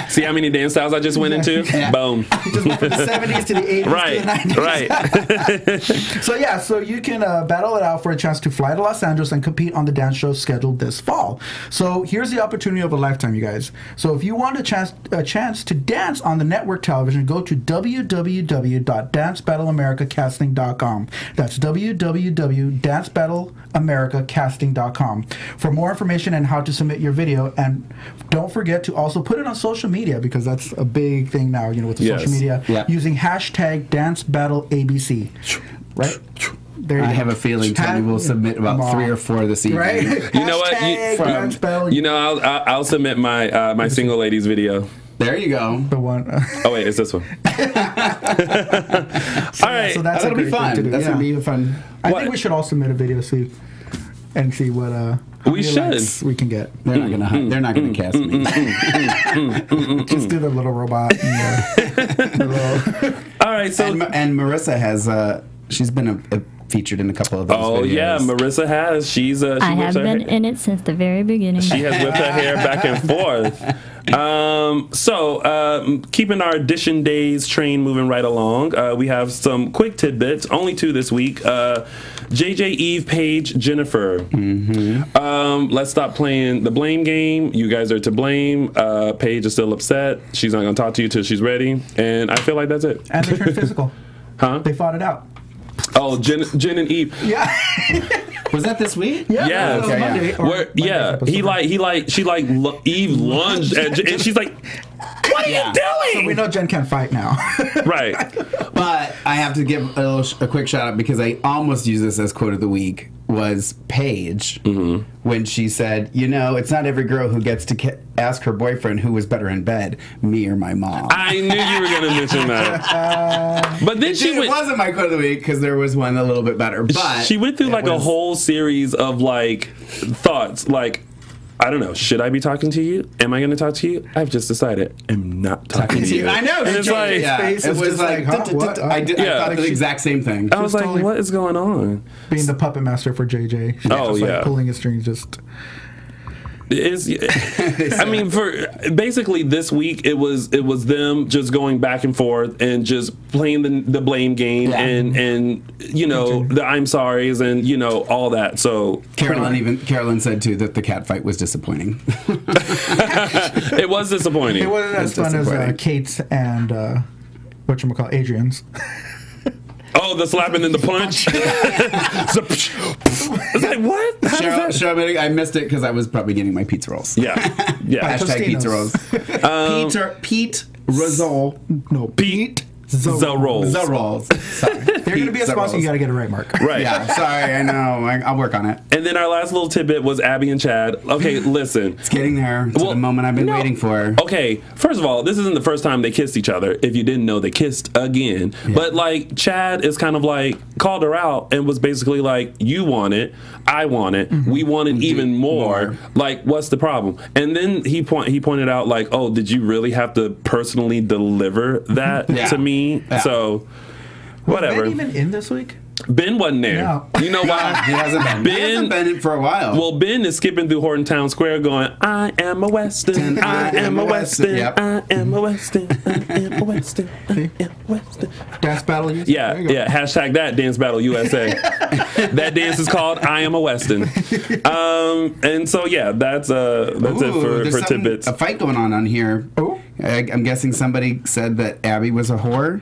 See how many dance styles I just went into? Yeah. Boom. You just went from the 70s to the 80s to the 90s. Right. So you can battle it out for a chance to fly to Los Angeles and compete on the dance show scheduled this fall. So here's the opportunity of a lifetime, you guys. So if you want a chance to dance on the network television, go to www.dancebattleamericacasting.com. That's www.dancebattleamericacasting.com for more information and how to submit your video. And don't forget to also put it on social media, because that's a big thing now, with the social media, using hashtag DanceBattleABC. Right? There you go. have a feeling Tony will submit about 3 or 4 this evening. Right? You know what? I'll submit my my single ladies video. There you go. The one. Oh wait, it's this one. All right, so that's that'll be fun. That's gonna be fun. I think we should all submit a video, see what we should. We can get. They're not gonna. They're not gonna cast me. Just do the little robot. All right. So and Marissa has. She's been featured in a couple of those videos. Yeah, Marissa has. I have been in it since the very beginning. She has whipped her hair back and forth. Keeping our DISHIN Days train moving right along, we have some quick tidbits, only 2 this week. JJ, Eve, Paige, Jennifer. Let's stop playing the blame game. You guys are to blame. Paige is still upset. She's not going to talk to you till she's ready. And I feel like that's it. And they turned physical. Huh? They fought it out. Oh, Jen and Eve. Yeah. Was that this week? Yeah. Okay, Eve lunged and she's like, "What are you doing?" So we know Jen can't fight now. Right. But I have to give a quick shout out, because I almost used this as quote of the week, was Paige when she said, it's not every girl who gets to ask her boyfriend who was better in bed, me or my mom. I knew you were going to mention that. But then it wasn't my quote of the week, because there was one a little bit better. But she went through like a whole series of like thoughts, like, I don't know, should I be talking to you? Am I going to talk to you? I've just decided I'm not talking to you. I know. And it's like, it was like, I thought the exact same thing. I was like, what is going on? Being the puppet master for JJ. Like pulling his strings just... I mean, for basically this week, it was them just going back and forth and just playing the blame game and the I'm sorry's and all that. So Carolyn said too that the cat fight was disappointing. It was disappointing. It wasn't as fun as Kate's and whatchamacallit, Adrian's. Oh, the slapping and the punch. It's like, what? Cheryl, I missed it because I was probably getting my pizza rolls. Yeah. Hashtag pizza rolls. Pete Rosol. No, Pete Rolls. Sorry. They're going to be a sponsor. You got to get it right, Mark. Right. Yeah. Sorry. I know. I'll work on it. And then our last little tidbit was Abby and Chad. Okay, listen. It's getting there. To the moment I've been waiting for. Okay. First of all, this isn't the first time they kissed each other. If you didn't know, they kissed again. Yeah. But like Chad is kind of like called her out and was basically like, "You want it. I want it. We want it even more. Like, what's the problem?" And then he pointed out like, "Oh, did you really have to personally deliver that to me?" Yeah. So, whatever. Was Ben even in this week? Ben wasn't there. No. You know why? He hasn't been. He hasn't been in for a while. Well, Ben is skipping through Horton Town Square going, I am a Weston, I am a Weston, Yep. I am a Weston, I am a Weston, I am a Weston. Dance Battle USA. Yeah, yeah. Hashtag that Dance Battle USA. That dance is called I Am a Weston. And so yeah, that's it for tidbits. A fight going on here. Oh. I'm guessing somebody said that Abby was a whore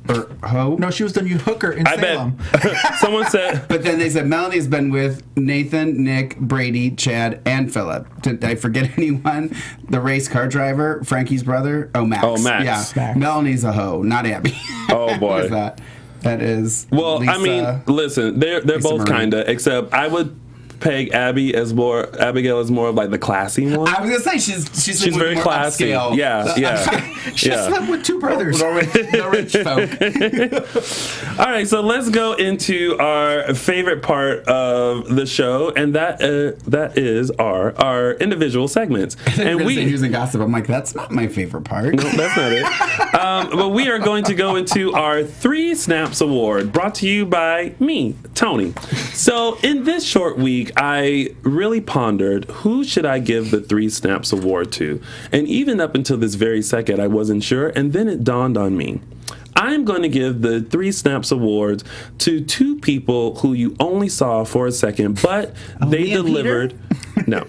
or hoe. No, she was the new hooker in Salem. Bet. Someone said. But then they said Melanie's been with Nathan, Nick, Brady, Chad, and Philip. Did I forget anyone? The race car driver, Frankie's brother. Oh, Max. Oh, Max. Yeah, Max. Melanie's a hoe, not Abby. Oh boy. Who is that? That is. Well, Lisa, I mean, listen, they're both Marie. kinda, except I would peg Abigail as more of like the classy one. I was gonna say she's very more classy. upscale. Yeah. She slept with two brothers. The rich folk. All right, so let's go into our favorite part of the show, and that is our individual segments. And we using gossip. I'm like, that's not my favorite part. No, that's not it. But we are going to go into our 3 Snaps Award, brought to you by me, Tony. So in this short week, I really pondered, who should I give the 3 Snaps Award to? And even up until this very second, I wasn't sure. And then it dawned on me. I'm going to give the 3 Snaps Awards to 2 people who you only saw for a second, but they delivered. No.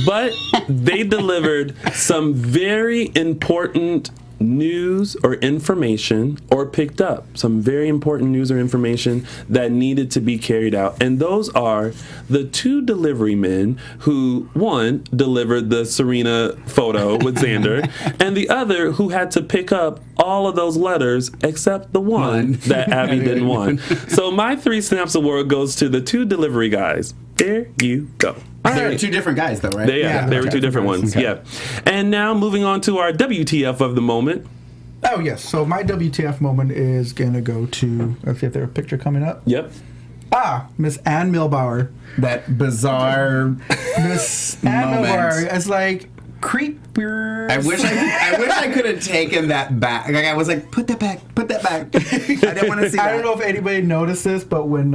But they delivered some very important news or information, or picked up some very important news or information that needed to be carried out. And those are the 2 delivery men who, one, delivered the Serena photo with Xander, and the other who had to pick up all of those letters except the one that Abby didn't want. So my 3 Snaps Award goes to the 2 delivery guys. There you go. They were 2 different guys, though, right? They were 2 different ones. Okay. Yeah. And now moving on to our WTF of the moment. Oh, yes. So my WTF moment is going to go to, let's see if there's a picture coming up. Yep. Miss Ann Milbauer. That bizarre Miss Ann moment. Milbauer is like, creeper. I wish I could have taken that back. Like, I was like, put that back. I didn't want to see that. I don't know if anybody noticed this, but when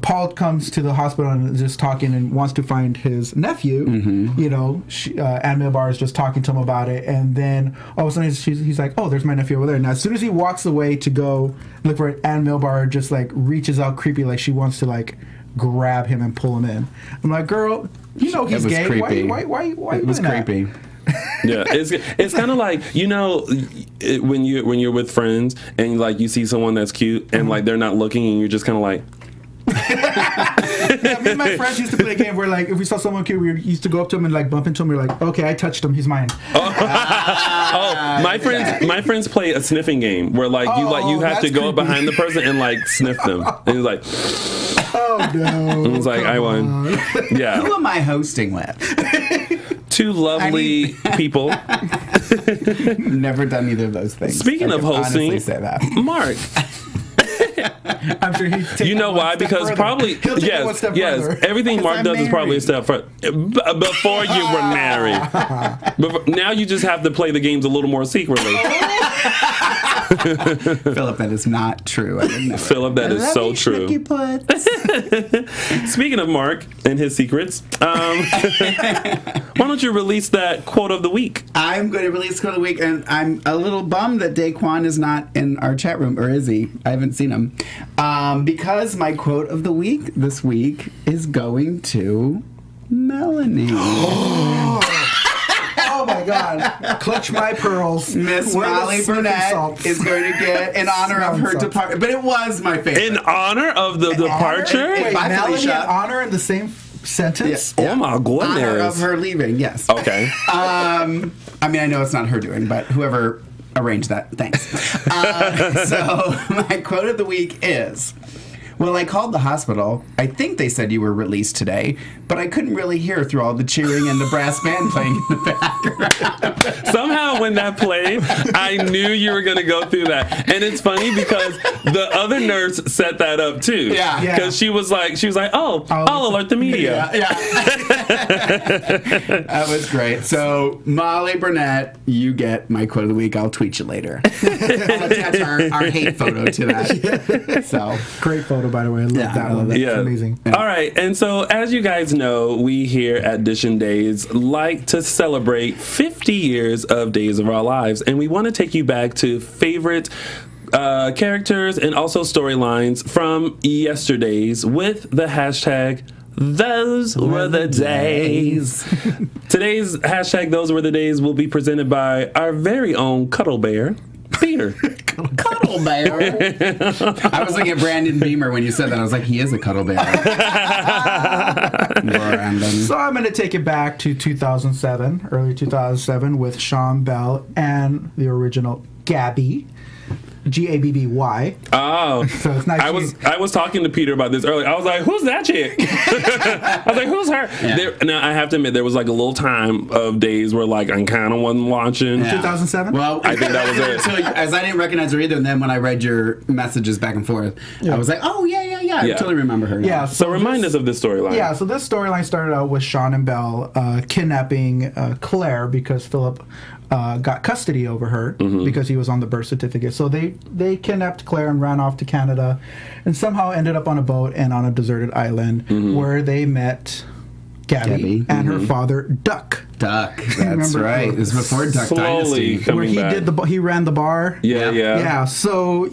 Paul comes to the hospital and is just talking and wants to find his nephew, you know, Ann Milbar is just talking to him about it, and then all of a sudden he's like, oh, there's my nephew over there. And as soon as he walks away to go look for it, Ann Milbar just like reaches out creepy, like she wants to like grab him and pull him in. I'm like, girl, you know he's gay. Creepy. Why It was doing creepy. Yeah, it's kind of like, you know, when you're with friends and like you see someone that's cute and like they're not looking and you're just kind of like. Yeah, me and my friends used to play a game where like if we saw someone cute, we used to go up to him and like bump into him. We're like, okay, I touched him, he's mine. My friends play a sniffing game where like you have to go up behind the person and like sniff them. And he's like, oh no. And it's like, I won. Yeah. Who am I hosting with? 2 lovely people. Never done either of those things. Speaking I of can hosting, honestly say that. Mark. I'm sure he's taking You know why? Because probably yes. Everything Mark does is probably a step further. Before you were married. Now you just have to play the games a little more secretly. Philip, that is not true. I would never. Philip, that is so true. Speaking of Mark and his secrets, why don't you release that quote of the week? I'm going to release quote of the week, and I'm a little bummed that Daquan is not in our chat room, or is he? I haven't seen him. Because my quote of the week this week is going to Melanie. Oh my God! Clutch my pearls. Miss Molly Burnett is going to get in honor of her departure. But it was my favorite. In honor of the departure? Wait, Bye, Melanie Felicia. and honor in the same sentence? Yeah. Oh my goodness. Honor of her leaving, yes. Okay. I mean, I know it's not her doing, but whoever arranged that, thanks. So my quote of the week is, Well, I called the hospital. I think they said you were released today, but I couldn't really hear through all the cheering and the brass band playing in the background. Somehow when that played, I knew you were going to go through that. And it's funny because the other nurse set that up too. Yeah. Because she was like, oh, I'll alert the media. Yeah. That was great. So, Molly Burnett, you get my quote of the week. I'll tweet you later. I'll attach our hate photo to that. So, Great photo, by the way. I love that one. That's amazing. Yeah. All right. And so, as you guys know, we here at DISHIN Days like to celebrate 50 years of Days of Our Lives. And we want to take you back to favorite characters and also storylines from yesterdays with the hashtag Those Were the Days. Today's hashtag Those Were the Days will be presented by our very own Cuddle Bear, Peter. Cuddle Bear. I was looking at Brandon Beamer when you said that. I was like, he is a Cuddle Bear. So I'm going to take it back to 2007, early 2007, with Sean Bell and the original Gabby. Gabby. Oh, so it's not. I was talking to Peter about this earlier. I was like, "Who's that chick?" I was like, "Who's her?" Yeah. Now I have to admit, there was like a little time of days where like I kind of wasn't watching. Yeah. 2007. Well, I think that was it. So, as I didn't recognize her either, and then when I read your messages back and forth, I was like, "Oh yeah. I totally remember her." Now. Yeah. So remind us of this storyline. Yeah. So this storyline started out with Sean and Belle kidnapping Claire because Philip got custody over her because he was on the birth certificate. So they kidnapped Claire and ran off to Canada, and somehow ended up on a boat and on a deserted island where they met Gabby and her father Duck. That's right. It was before Duck Slowly Dynasty. Where he ran the bar. Yeah. So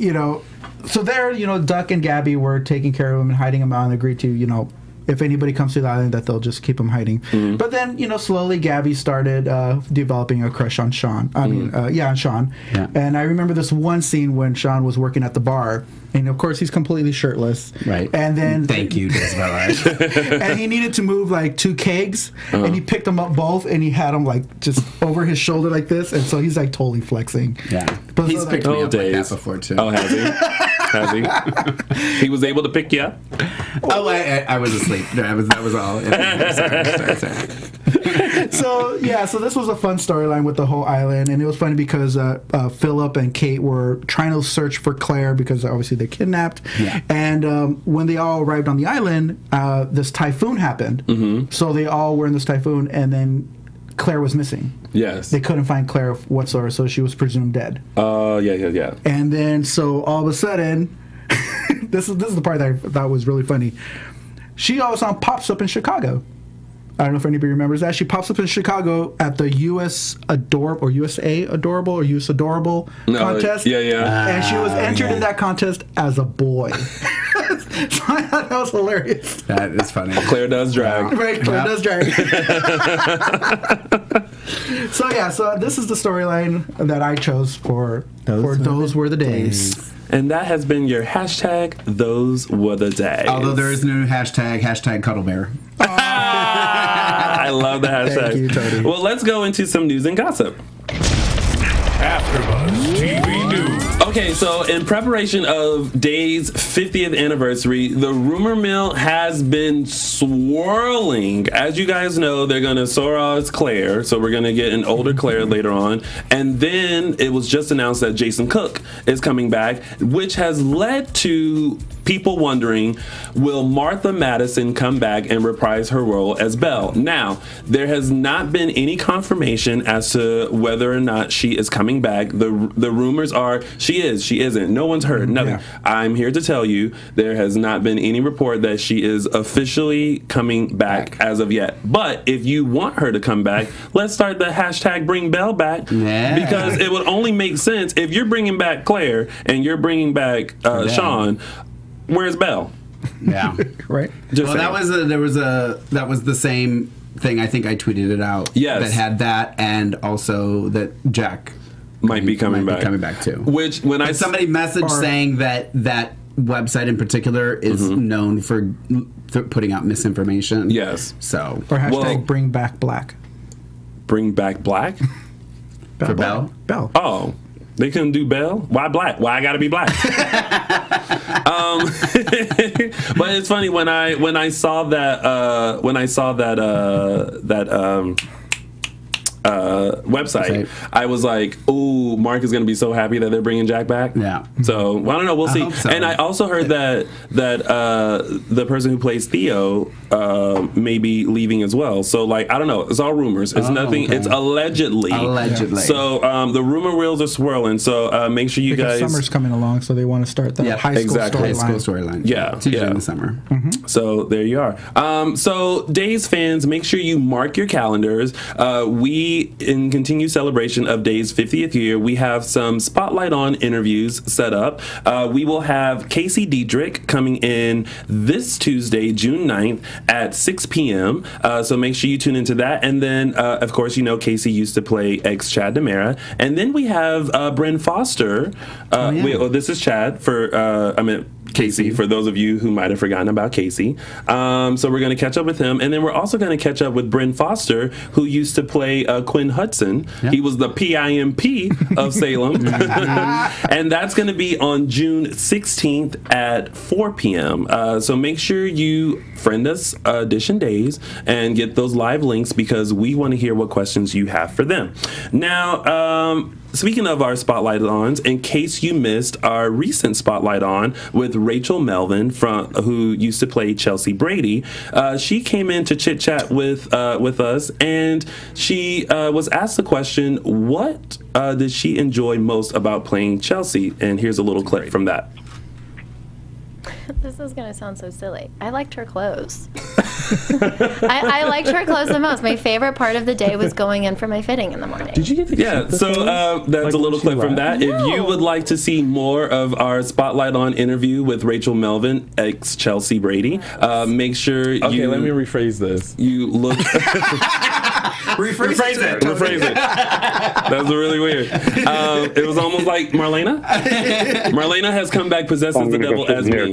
so there, Duck and Gabby were taking care of him and hiding him out, and agreed to, if anybody comes to the island, that they'll just keep him hiding. But then, slowly Gabby started developing a crush on Sean. On Sean. Yeah. And I remember this one scene when Sean was working at the bar, and of course he's completely shirtless. Right. And then Thank you, Desvella. and he needed to move like 2 kegs, and he picked them up both, and he had them like just over his shoulder like this, and so he's like totally flexing. Yeah. But He's so, picked me up like that before too. Oh, has he? Has he? He was able to pick you up? Oh, I was asleep. That was all. Sorry. So this was a fun storyline with the whole island, and it was funny because Philip and Kate were trying to search for Claire because obviously they're kidnapped. Yeah. And when they all arrived on the island, this typhoon happened. So they all were in this typhoon, and then Claire was missing. Yes. They couldn't find Claire whatsoever, so she was presumed dead. Yeah. And then so all of a sudden, this is the part that I thought was really funny. She all of a sudden pops up in Chicago. I don't know if anybody remembers that. She pops up in Chicago at the USA Adorable contest. Yeah. And she was entered in that contest as a boy. So I thought that was hilarious. That is funny. Claire does drag. Right, Claire does drag. So this is the storyline that I chose for Those Were the Days. And that has been your hashtag Those Were the Days. Although there is no hashtag Cuddle Bear. I love the hashtag. Thank you, Tony. Well, let's go into some news and gossip. AfterBuzz TV News. Okay, so in preparation of Day's 50th anniversary, the rumor mill has been swirling. As you guys know, they're going to soar as Claire, so we're going to get an older Claire later on. And then it was just announced that Jason Cook is coming back, which has led to people wondering, will Martha Madison come back and reprise her role as Belle? Now, there has not been any confirmation as to whether or not she is coming back. The rumors are she is, she isn't. No one's heard, nothing. Yeah. I'm here to tell you there has not been any report that she is officially coming back as of yet. But if you want her to come back, let's start the hashtag Bring Belle back, because it would only make sense if you're bringing back Claire and you're bringing back Sean. Where's Belle? Yeah. Right. Well, that was the same thing. I think I tweeted it out. Yes. That had that, and also that Jack might be coming back. Coming back too. Which when somebody messaged saying that website in particular is known for putting out misinformation. Yes. So or hashtag Bring Back Black. Bring back Black. For Belle. Belle. Oh. They couldn't do Belle? Why black? Why I gotta be black? But it's funny when I saw that website, I was like, "Ooh, Mark is gonna be so happy that they're bringing Jack back." Yeah. So well, I don't know. We'll see. Hope so. And I also heard that the person who plays Theo may be leaving as well. So like, I don't know. It's all rumors. It's nothing. Okay. It's allegedly. Allegedly. So the rumor wheels are swirling. So make sure you because guys. summer's coming along, so they want to start the high school storyline. Yeah, it's usually in the summer. So there you are. So Days fans, make sure you mark your calendars. We, in continued celebration of Days' 50th year, we have some Spotlight On interviews set up. We will have Casey Diedrich coming in this Tuesday, June 9th at 6 p.m. So make sure you tune into that. And then, of course, you know, Casey used to play ex-Chad DeMera. And then we have Bryn Foster. This is Chad for, Casey, for those of you who might have forgotten about Casey. So we're going to catch up with him. And then we're also going to catch up with Bryn Foster, who used to play Quinn Hudson. Yep. He was the PIMP of Salem. And that's going to be on June 16th at 4 p.m. So make sure you friend us, DISHIN Days, and get those live links because we want to hear what questions you have for them. Now, speaking of our Spotlight Ons, in case you missed our recent Spotlight On with Rachel Melvin, who used to play Chelsea Brady, she came in to chit chat with us, and she was asked the question, what did she enjoy most about playing Chelsea? And here's a little clip from that. This is going to sound so silly. I liked her clothes. I liked her clothes the most. My favorite part of the day was going in for my fitting in the morning. Did you get the so that's like a little clip from that. No. If you would like to see more of our Spotlight On interview with Rachel Melvin, ex Chelsea Brady, make sure you... Okay, let me rephrase this. You look... Rephrase it. Rephrase it. That was really weird. It was almost like Marlena. Marlena has come back possessed as the devil as me.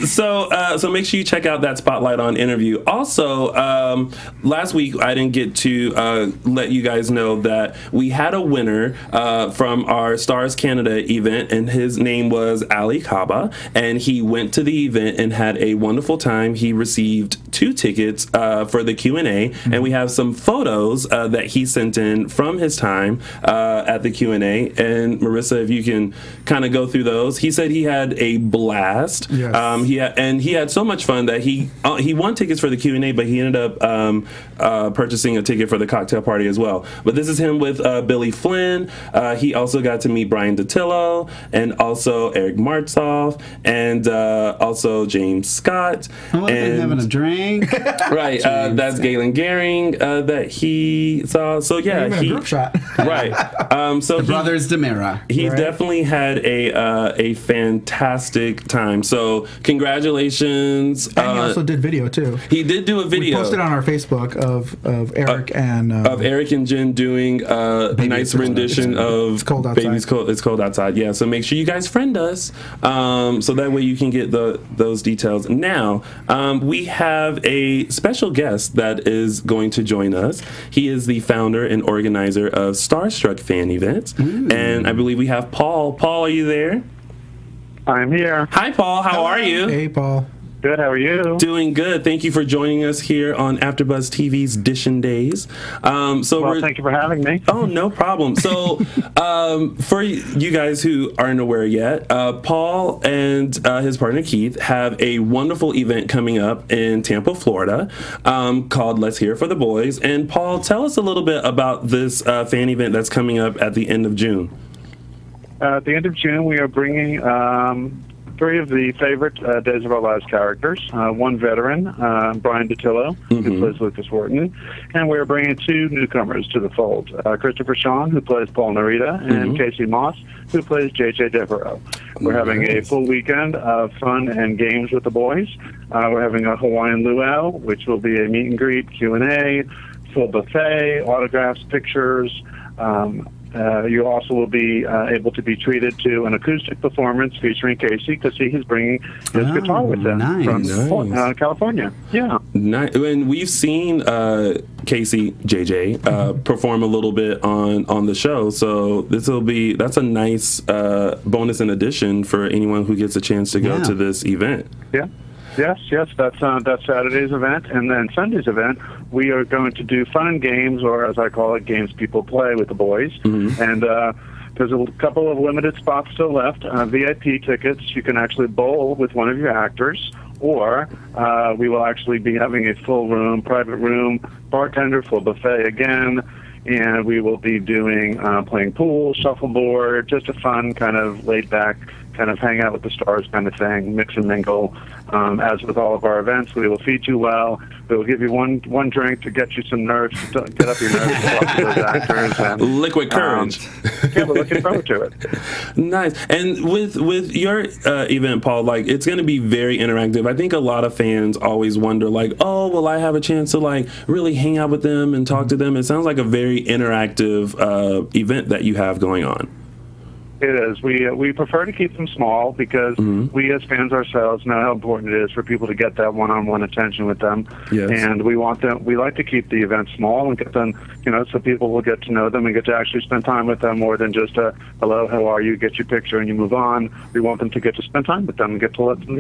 So make sure you check out that Spotlight On interview. Also, last week I didn't get to let you guys know that we had a winner from our Stars Canada event, and his name was Ali Kaba, and he went to the event and had a wonderful time. He received 2 tickets for the Q&A, and we have some photos that he sent in from his time at the Q&A. And Marissa, if you can kind of go through those. He said he had a blast. Yes. He had so much fun that he won tickets for the Q&A, but he ended up purchasing a ticket for the cocktail party as well. But this is him with Billy Flynn. He also got to meet Brian Datillo and also Eric Martzoff and also James Scott. And having a drink. Right. That's Galen Gehring that he saw. So yeah, a group shot. Right. So the brothers DeMera. He definitely had a fantastic time. So congratulations. And he also did video too. He did do a video. We posted on our Facebook of Eric and Jen doing a nice rendition of It's Cold Outside. It's Cold Outside. Yeah. So make sure you guys friend us, so that way you can get those details. Now we have a special guest that is going to join us. He is the founder and organizer of Starstruck Fan Events, and I believe we have Paul. Paul, are you there? I'm here. Hi, Paul. How are you? Hey, Paul. Good. How are you? Doing good. Thank you for joining us here on AfterBuzz TV's DISHIN Days. Thank you for having me. Oh, no problem. So, for you guys who aren't aware yet, Paul and his partner Keith have a wonderful event coming up in Tampa, Florida, called Let's Hear for the Boys. And Paul, tell us a little bit about this fan event that's coming up at the end of June. At the end of June, we are bringing 3 of the favorite Days of Our Lives characters. 1 veteran, Brian Datillo, who plays Lucas Wharton, and we're bringing 2 newcomers to the fold: Christopher Sean, who plays Paul Narita, and Casey Moss, who plays J.J. Devereaux. We're having a full weekend of fun and games with the boys. We're having a Hawaiian luau, which will be a meet and greet, Q&A, full buffet, autographs, pictures, you also will be able to be treated to an acoustic performance featuring Casey, because he's bringing his guitar with him from California. Yeah. Nice. And we've seen Casey JJ perform a little bit on the show, so that's a nice bonus in addition for anyone who gets a chance to go to this event. Yeah. Yes, that's Saturday's event, and then Sunday's event, we are going to do fun and games, or as I call it, games people play with the boys. And there's a couple of limited spots still left. VIP tickets, you can actually bowl with one of your actors, or we will actually be having a full room, private room, bartender, full buffet again, and we will be doing playing pool, shuffleboard, just a fun kind of laid back, kind of hang out with the stars kind of thing, mix and mingle. As with all of our events, we will feed you well. We will give you one drink to get you some nerves, to get up your nerves, to talk to those actors. And, liquid courage. Yeah, we're looking forward to it. Nice. And with your event, Paul, like, it's going to be very interactive. I think a lot of fans always wonder, like, oh, will I have a chance to like really hang out with them and talk to them? It sounds like a very interactive event that you have going on. It is. We prefer to keep them small because we as fans ourselves know how important it is for people to get that one-on-one attention with them. Yes. And we like to keep the event small and get them, so people will get to know them and get to actually spend time with them more than just a hello, how are you, get your picture and you move on. We want them to get to spend time with them and get to let them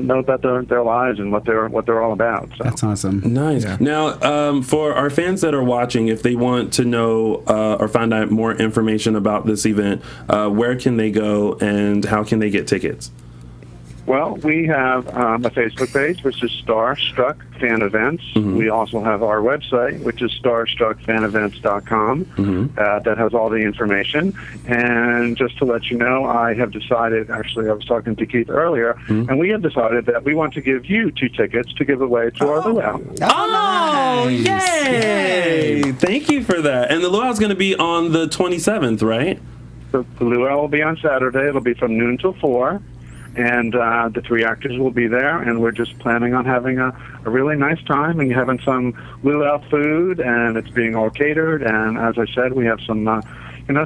know about their lives and what they're all about. So. That's awesome. Nice. Yeah. Now, for our fans that are watching, if they want to know or find out more information about this event, where can they go and how can they get tickets? Well, we have a Facebook page, which is Starstruck Fan Events. We also have our website, which is starstruckfanevents.com. That has all the information. And just to let you know, I have decided, actually, I was talking to Keith earlier, and we have decided that we want to give you 2 tickets to give away to our luau. Oh, yay! Thank you for that. And the luau is going to be on the 27th, right? The luau will be on Saturday. It'll be from noon till 4. And the 3 actors will be there, and we're just planning on having a really nice time and having some luau food, and it's being all catered. And as I said, we have some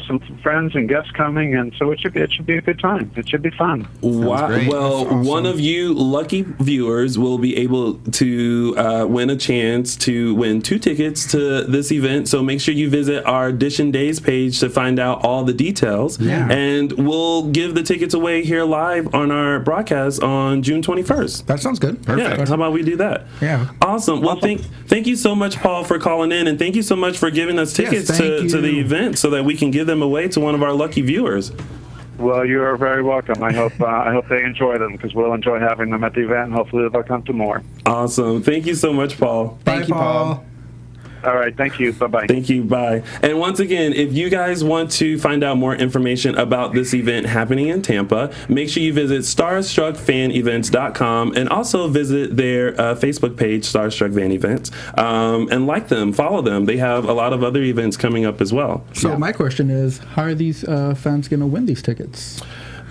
some friends and guests coming, and so it should be a good time. It should be fun. Wow! Well, awesome. One of you lucky viewers will be able to win a chance to win 2 tickets to this event. So make sure you visit our DISHIN Days page to find out all the details. Yeah. And we'll give the tickets away here live on our broadcast on June 21st. That sounds good. Perfect. Yeah. How about we do that? Yeah. Awesome. Well, thank you so much, Paul, for calling in, and thank you so much for giving us tickets to the event so that we can give them away to one of our lucky viewers. Well, you are very welcome. I hope they enjoy them, because we'll enjoy having them at the event, and hopefully they'll come to more. Awesome. Thank you so much, Paul. Thank you, Paul. All right. Thank you. Bye-bye. Thank you. Bye. And once again, if you guys want to find out more information about this event happening in Tampa, make sure you visit starstruckfanevents.com and also visit their Facebook page, Starstruck Fan Events, and like them, follow them. They have a lot of other events coming up as well. So my question is, how are these fans going to win these tickets?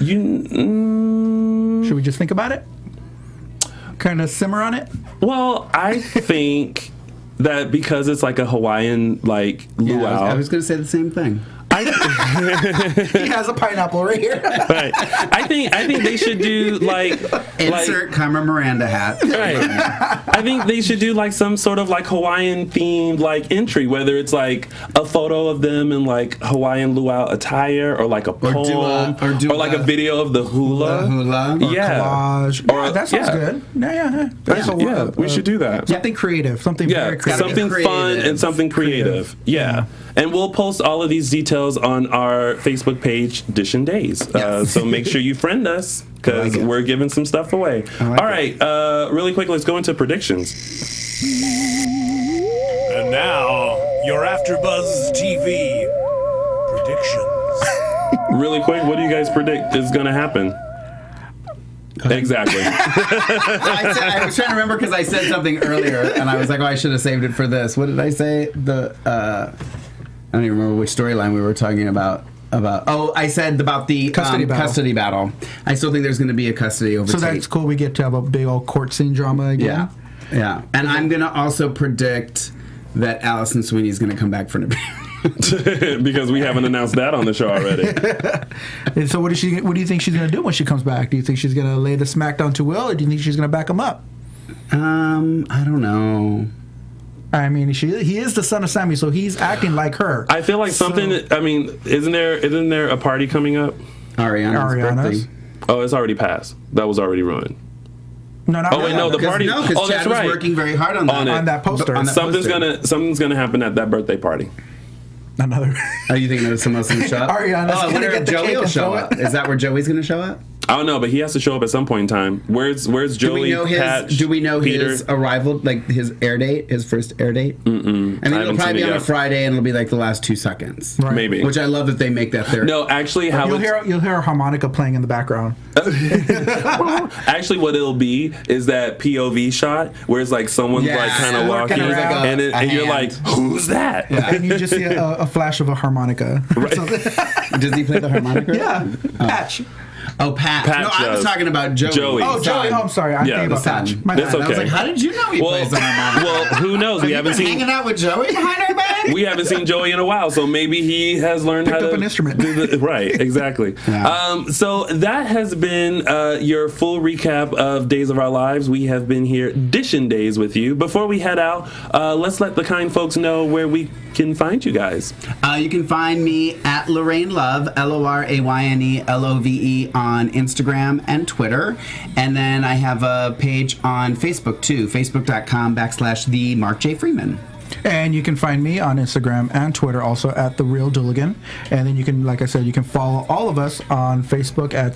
Should we just think about it? Kind of simmer on it? Well, I think that because it's like a Hawaiian luau. I was going to say the same thing. He has a pineapple right here. Right. I think they should do insert Carmen Miranda hat. Right. I think they should do some sort of Hawaiian themed entry, whether it's a photo of them in Hawaiian luau attire, or a poem, or a video of the hula. Collage. That sounds good. Yeah. We should do that. Something creative. Something very creative. Something fun and something creative. Yeah. And we'll post all of these details on our Facebook page, DISHIN Days. So make sure you friend us, because we're giving some stuff away. All right, really quick, let's go into predictions. And now, your AfterBuzz TV predictions. Really quick, what do you guys predict is going to happen? Exactly. I was trying to remember, because I said something earlier, and I was like, oh, I should have saved it for this. What did I say? I don't even remember which storyline we were talking about. I said about the custody battle. I still think there's going to be a custody over. So that's cool. We get to have a big old court scene drama again. Yeah. And I'm going to also predict that Allison Sweeney is going to come back for an appearance. Because we haven't announced that on the show already. And so what do you think she's going to do when she comes back? Do you think she's going to lay the smackdown to Will, or do you think she's going to back him up? I don't know. I mean, he is the son of Sammy, so he's acting like her. I feel like something. I mean, isn't there a party coming up? Ariana's birthday. Oh, it's already passed. That was already ruined. No, not wait, no, the party. No, because Chad was working very hard on that poster. Something's gonna happen at that birthday party. Another. Are you thinking there's someone else going to show up? Ariana's going to get the Joey cake will and show throw up. it. Is that where Joey's going to show up? I don't know, but he has to show up at some point in time. Where's Joey? Do we know Peter? his arrival, like his air date, his first air date? Mm-mm. I mean, it'll probably be on a Friday, and it'll be like the last 2 seconds. Right. Maybe. Which I love that they make that their... No, actually, you'll hear a harmonica playing in the background. Actually, what it'll be is that POV shot where it's like someone's like kind of walking, and you're like, "Who's that?" Yeah. And you just see a flash of a harmonica. Right. Does he play the harmonica? Yeah. Patch. Oh, Patch. No, I was talking about Joey. Oh, Joey. Oh, I'm sorry. I'm thinking about Patch. That's okay. I was like, how did you know he plays the harmonica? Well, who knows? We haven't seen hanging out with Joey behind our back. We haven't seen Joey in a while, so maybe he has learned how to pick up an instrument. Right, exactly. Yeah. So that has been your full recap of Days of Our Lives. We have been here DISHIN Days with you. Before we head out, let's let the kind folks know where we can find you guys. You can find me at Lorraine Love, LORAYNE on Instagram and Twitter. And then I have a page on Facebook too, facebook.com/the Mark J. Freeman. And you can find me on Instagram and Twitter also at The Real Dooligan. And then you can, like I said, you can follow all of us on Facebook at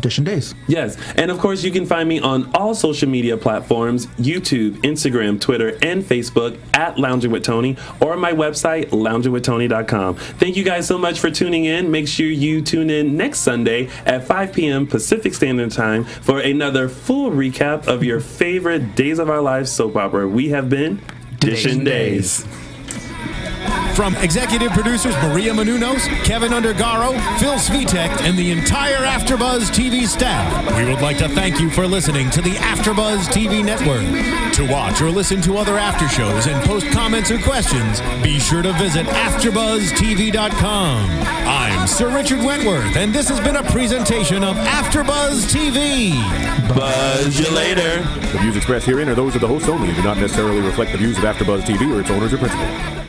/DISHIN Days. Yes. And of course, you can find me on all social media platforms, YouTube, Instagram, Twitter, and Facebook at Lounging with Tony, or my website, loungingwithtony.com. Thank you guys so much for tuning in. Make sure you tune in next Sunday at 5 p.m. Pacific Standard Time for another full recap of your favorite Days of Our Lives soap opera. We have been DISHIN Days. From executive producers Maria Menounos, Kevin Undergaro, Phil Svitek, and the entire AfterBuzz TV staff, we would like to thank you for listening to the AfterBuzz TV network. To watch or listen to other after shows and post comments or questions, be sure to visit AfterBuzzTV.com. I'm Sir Richard Wentworth, and this has been a presentation of AfterBuzz TV. Buzz you later. The views expressed herein are those of the hosts only and do not necessarily reflect the views of AfterBuzz TV or its owners or principals.